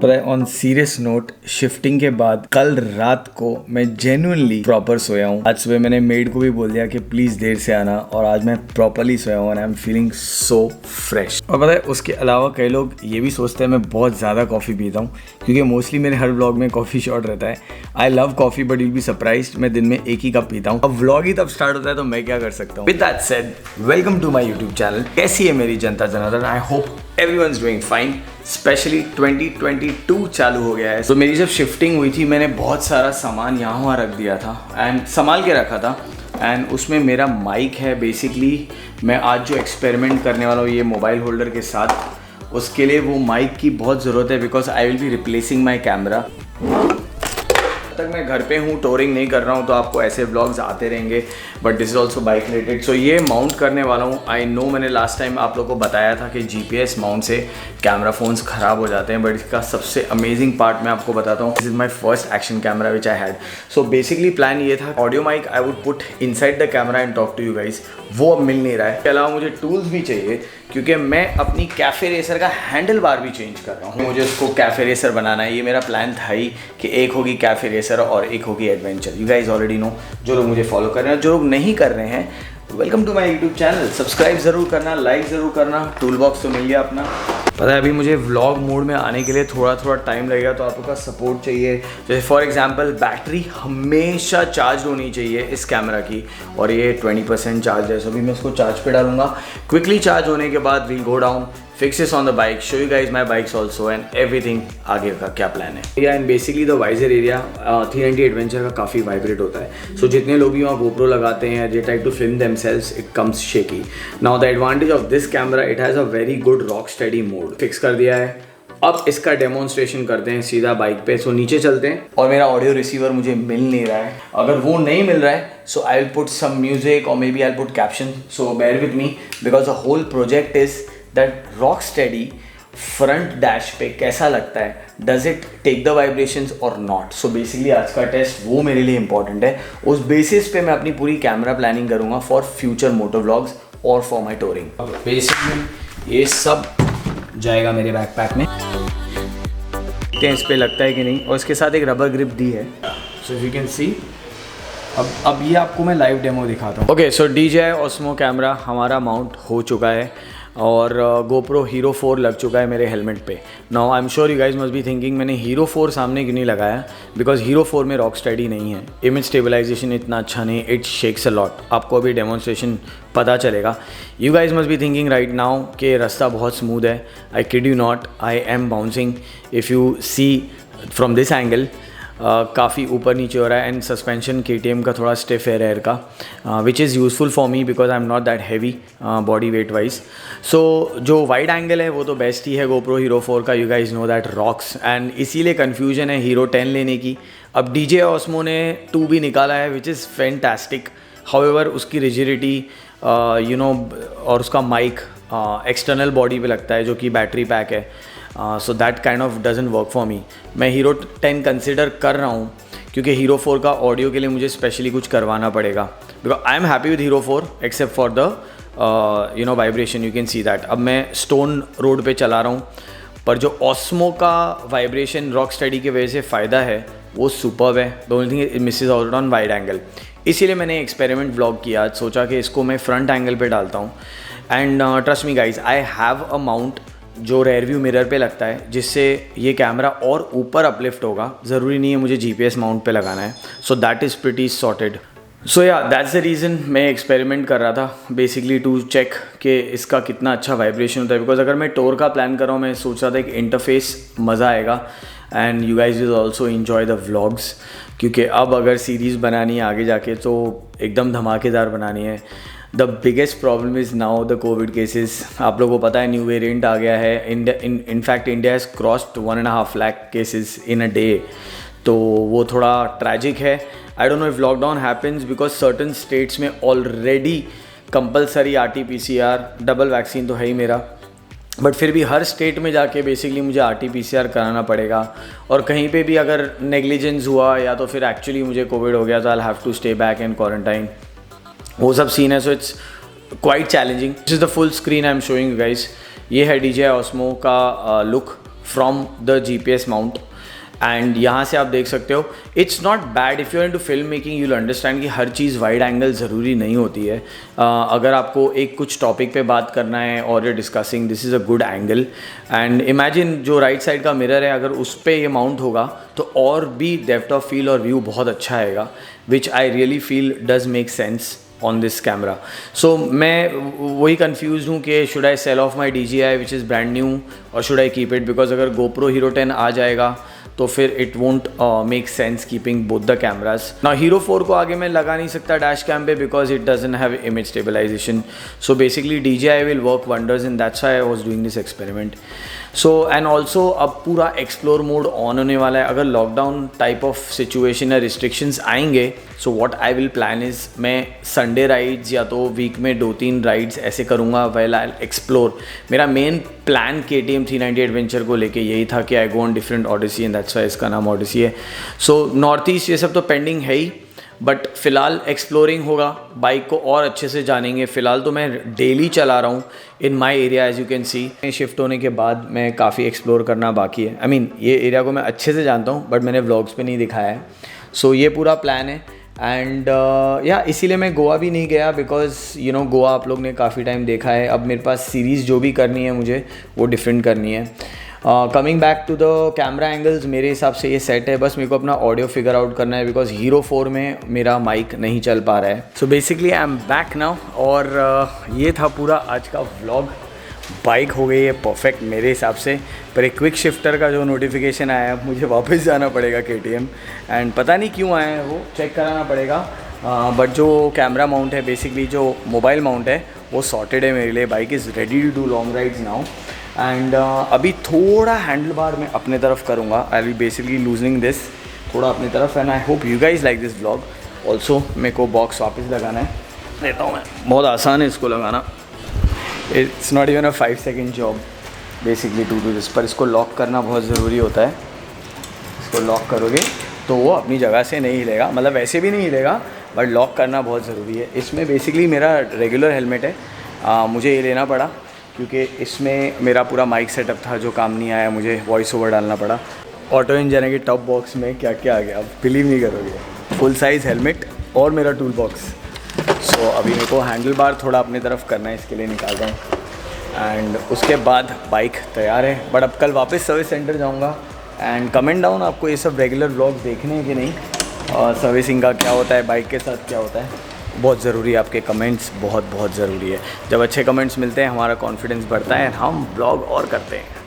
पता है on serious note, shifting के बाद कल रात को मैं जेन्युइनली प्रॉपर सोया हूँ। आज सुबह मैंने मेड को भी बोल दिया कि प्लीज देर से आना, और आज मैं प्रॉपरली सोया हूँ and I am feeling so fresh. और पता है उसके अलावा कई लोग ये भी सोचते हैं मैं बहुत ज़्यादा कॉफ़ी पीता हूँ, क्योंकि मोस्टली मेरे हर व्लॉग में कॉफ़ी शॉट रहता है। I love coffee but you be surprised, मैं दिन में एक ही कप पीता हूँ। अब व्लॉग ही तब स्टार्ट होता है तो मैं क्या कर सकता हूँ। With that said, welcome to my YouTube channel. कैसी है मेरी जनता जनार्दन? I hope everyone's doing fine. Specially 2022 चालू हो गया है, तो मेरी जब शिफ्टिंग हुई थी मैंने बहुत सारा सामान यहाँ वहाँ रख दिया था एंड संभाल के रखा था। एंड उसमें मेरा माइक है। बेसिकली मैं आज जो एक्सपेरिमेंट करने वाला हूँ ये मोबाइल होल्डर के साथ, उसके लिए वो माइक की बहुत ज़रूरत है because I will be replacing my camera. तक मैं घर पे हूँ, टूरिंग नहीं कर रहा हूँ, तो आपको ऐसे व्लॉग्स आते रहेंगे, but this is also bike related. So ये माउंट करने वाला हूँ। आई नो मैंने लास्ट टाइम आप लोगों को बताया था कि GPS माउंट से कैमरा फ़ोन्स ख़राब हो जाते हैं, बट इसका सबसे अमेजिंग पार्ट मैं आपको बताता हूँ। This is my first action camera which I had. So basically plan ये था, audio mic I would put inside the camera and talk to you guys. वो अब मिल नहीं रहा है। इसके अलावा मुझे टूल्स भी चाहिए, क्योंकि मैं अपनी कैफ़े रेसर का हैंडल बार भी चेंज कर रहा हूँ। मुझे उसको कैफ़े रेसर बनाना है। ये मेरा प्लान था ही कि एक होगी कैफ़े रेसर और एक होगी adventure. You guys already know, जो लोग मुझे फॉलो कर रहे हैं, जो लोग नहीं कर रहे हैं, welcome to my YouTube channel. Subscribe ज़रूर करना, लाइक ज़रूर करना। टूल बॉक्स तो मिल गया अपना। पता है अभी मुझे व्लॉग मोड में आने के लिए थोड़ा टाइम लगेगा, तो आप लोग का सपोर्ट चाहिए। जैसे फॉर एग्जांपल बैटरी हमेशा चार्ज होनी चाहिए इस कैमरा की, और ये 20% चार्ज है। सो अभी मैं इसको चार्ज पे डालूंगा। क्विकली चार्ज होने के बाद we'll go down, fix this on the bike, show you guys my bikes also and everything. आगे का क्या प्लान है and basically the visor area 390 adventure का काफ़ी वाइब्रेट होता है। सो जितने लोग भी वहाँ GoPro लगाते हैं, they try to film themselves, it comes shaky. Now the advantage of this camera, it has a very good rock steady mode. Fix कर दिया है। अब इसका डेमोन्स्ट्रेशन करते हैं सीधा बाइक पे। सो नीचे चलते हैं। और मेरा ऑडियो रिसीवर मुझे मिल नहीं रहा है। अगर वो नहीं मिल रहा है so I will put some music और maybe I will put caption. So bear with me because the whole project is that rock steady front dash पे कैसा लगता है, does it take the vibrations और not. So basically आज का test वो मेरे लिए इंपॉर्टेंट है। उस बेसिस पे मैं अपनी पूरी कैमरा प्लानिंग करूँगा फॉर फ्यूचर मोटो व्लॉग्स और फॉर माई टूरिंग। बेसिकली ये सब जाएगा मेरे बैकपैक में। इस पे लगता है कि नहीं, और इसके साथ एक रबर ग्रिप दी है। सो यू कैन सी। अब ये आपको मैं लाइव डेमो दिखाता हूँ। ओके, सो DJI Osmo कैमरा हमारा माउंट हो चुका है और GoPro Hero 4 लग चुका है मेरे हेलमेट पे। Now I am sure you guys must be thinking मैंने Hero 4 सामने क्यों नहीं लगाया, बिकॉज Hero 4 में रॉक स्टेडी नहीं है, इमेज स्टेबलाइजेशन इतना अच्छा नहीं, इट शेक्स अ लॉट। आपको अभी डेमोन्स्ट्रेशन पता चलेगा। You guys must be thinking right now कि रास्ता बहुत स्मूथ है। I kid you not, I am bouncing. If you see from this angle काफ़ी ऊपर नीचे हो रहा है। एंड सस्पेंशन KTM का थोड़ा स्टिफ है रेयर का, which is useful for me because I am not that heavy body weight wise. So जो वाइड एंगल है वो तो बेस्ट ही है GoPro Hero 4 का। You guys know that rocks, and इसीलिए कन्फ्यूजन है Hero 10 लेने की। अब DJI Osmo ने 2 भी निकाला है विच इज़ फैंटास्टिक। हाउएवर उसकी रिजिडिटी यू नो और उसका माइक एक्सटर्नल बॉडी पे लगता है जो कि बैटरी पैक है। So that kind of doesn't work for me. मैं Hero 10 कंसिडर कर रहा हूँ क्योंकि Hero 4 का ऑडियो के लिए मुझे स्पेशली कुछ करवाना पड़ेगा, because I am happy with Hero 4 except for the you know vibration. You can see that. अब मैं स्टोन रोड पे चला रहा हूँ, पर जो Osmo का वाइब्रेशन रॉक स्टेडी की वजह से फ़ायदा है वो सुपर्ब है। The only thing it Mrs out on wide angle. इसीलिए मैंने एक्सपेरिमेंट व्लॉग किया आज, सोचा कि इसको मैं फ्रंट एंगल पे डालता हूँ। And trust me guys, I have a mount जो रेयर व्यू मिरर पे लगता है, जिससे ये कैमरा और ऊपर अपलिफ्ट होगा। ज़रूरी नहीं है मुझे GPS माउंट पे लगाना है। So that is pretty sorted. So yeah that's the reason मैं एक्सपेरिमेंट कर रहा था, बेसिकली टू चेक कि इसका कितना अच्छा वाइब्रेशन होता है। बिकॉज अगर मैं टूर का प्लान कर रहा हूँ, मैं सोच रहा था एक इंटरफेस मज़ा आएगा and you guys will also enjoy the vlogs, क्योंकि अब अगर सीरीज़ बनानी है आगे जाके तो एकदम धमाकेदार बनानी है। The biggest problem is now the Covid cases. आप लोगों को पता है न्यू वेरिएंट आ गया है। In fact India has crossed 1.5 lakh cases in a day, तो वो थोड़ा ट्रैजिक है। I don't know if lockdown happens because certain states में already compulsory RT-PCR, double vaccine तो है ही मेरा, बट फिर भी हर स्टेट में जाके बेसिकली मुझे RT-PCR कराना पड़ेगा। और कहीं पे भी अगर नेग्लिजेंस हुआ या तो फिर एक्चुअली मुझे कोविड हो गया तो I have to stay back in quarantine, वो सब सीन है। So it's quite challenging. This is the full screen I am showing you guys. ये है DJI Osmo का look from the GPS mount. And यहाँ से आप देख सकते हो, it's not bad if you are into film making, you will understand कि हर चीज़ वाइड एंगल ज़रूरी नहीं होती है। अगर आपको एक कुछ टॉपिक पे बात करना है और you're discussing, this is a good angle. And imagine जो राइट साइड का मिरर है, अगर उस पर ये माउंट होगा तो और भी डेप्थ ऑफ फील और व्यू बहुत अच्छा आएगा, which I really feel does make sense on this camera. So मैं वही कन्फ्यूज हूँ कि should I sell off my DJI which is brand new और should I keep it, because अगर GoPro Hero 10 आ जाएगा तो फिर it won't make sense keeping both the cameras. ना Hero 4 को आगे मैं लगा नहीं सकता डैश कैम पे, because it doesn't have image stabilisation. So basically DJI will work wonders in, that's why I was doing this experiment. So and also अब पूरा एक्सप्लोर मोड ऑन होने वाला है। अगर लॉकडाउन टाइप ऑफ सिचुएशन या restrictions आएंगे, so what I will plan is, मैं Sunday rides या तो वीक में 2-3 राइड्स ऐसे करूँगा वेल आई एक्सप्लोर। मेरा मेन प्लान KTM 390 एडवेंचर को लेके यही था कि I go on different odyssey, and that's why इसका नाम ऑडिसी है। सो नॉर्थ ईस्ट ये सब तो पेंडिंग है ही, बट फ़िलहाल एक्सप्लोरिंग होगा, बाइक को और अच्छे से जानेंगे। फ़िलहाल तो मैं डेली चला रहा हूँ in my area, as you can see. Shift होने के बाद मैं काफ़ी एक्सप्लोर करना बाकी है। आई मीन ये एरिया को मैं अच्छे से जानता हूँ, बट मैंने व्लॉग्स पे नहीं दिखाया है। सो ये पूरा प्लान है। एंड या इसीलिए मैं गोवा भी नहीं गया, बिकॉज यू नो गोवा आप लोग ने काफ़ी टाइम देखा है। अब मेरे पास सीरीज़ जो भी करनी है मुझे वो डिफरेंट करनी है। Coming back to the camera angles, मेरे हिसाब से ये सेट है। बस मेरे को अपना ऑडियो फिगर आउट करना है, बिकॉज Hero 4 में मेरा माइक नहीं चल पा रहा है। So basically I am back now, और ये था पूरा आज का व्लॉग। बाइक हो गई है परफेक्ट मेरे हिसाब से, पर एक क्विक शिफ्टर का जो नोटिफिकेशन आया है, मुझे वापस जाना पड़ेगा KTM, एंड पता नहीं क्यों आया है, वो चेक कराना पड़ेगा। बट जो कैमरा माउंट है, बेसिकली जो मोबाइल माउंट है, वो सॉर्टेड है मेरे लिए। Bike is ready to do long rides now. And अभी थोड़ा हैंडल बार मैं अपने तरफ करूँगा, I will basically loosening this थोड़ा अपनी तरफ। And I hope you guys like this vlog also. मेरे को बॉक्स वापस लगाना है, देता हूँ मैं, बहुत आसान है इसको लगाना। It's not even a 5 second job basically to do this, पर इसको लॉक करना बहुत ज़रूरी होता है। इसको लॉक करोगे तो वो अपनी जगह से नहीं हिलेगा, मतलब वैसे भी नहीं हिलेगा, बट लॉक करना बहुत ज़रूरी है। इसमें बेसिकली मेरा रेगुलर हेलमेट है, मुझे ये लेना पड़ा क्योंकि इसमें मेरा पूरा माइक सेटअप था जो काम नहीं आया, मुझे वॉइस ओवर डालना पड़ा। ऑटो इंजन के टॉप बॉक्स में क्या क्या आ गया, आप बिलीव नहीं करोगे। फुल साइज़ हेलमेट और मेरा टूल बॉक्स। सो अभी मेरे को हैंडल बार थोड़ा अपनी तरफ करना है, इसके लिए निकाल रहा हूँ। एंड उसके बाद बाइक तैयार है, बट अब कल वापस सर्विस सेंटर जाऊँगा। एंड कमेंट डाउन आपको ये सब रेगुलर व्लॉग देखने हैं कि नहीं, सर्विसिंग का क्या होता है, बाइक के साथ क्या होता है, बहुत ज़रूरी है। आपके कमेंट्स बहुत ज़रूरी है। जब अच्छे कमेंट्स मिलते हैं हमारा कॉन्फिडेंस बढ़ता है, हम ब्लॉग और करते हैं।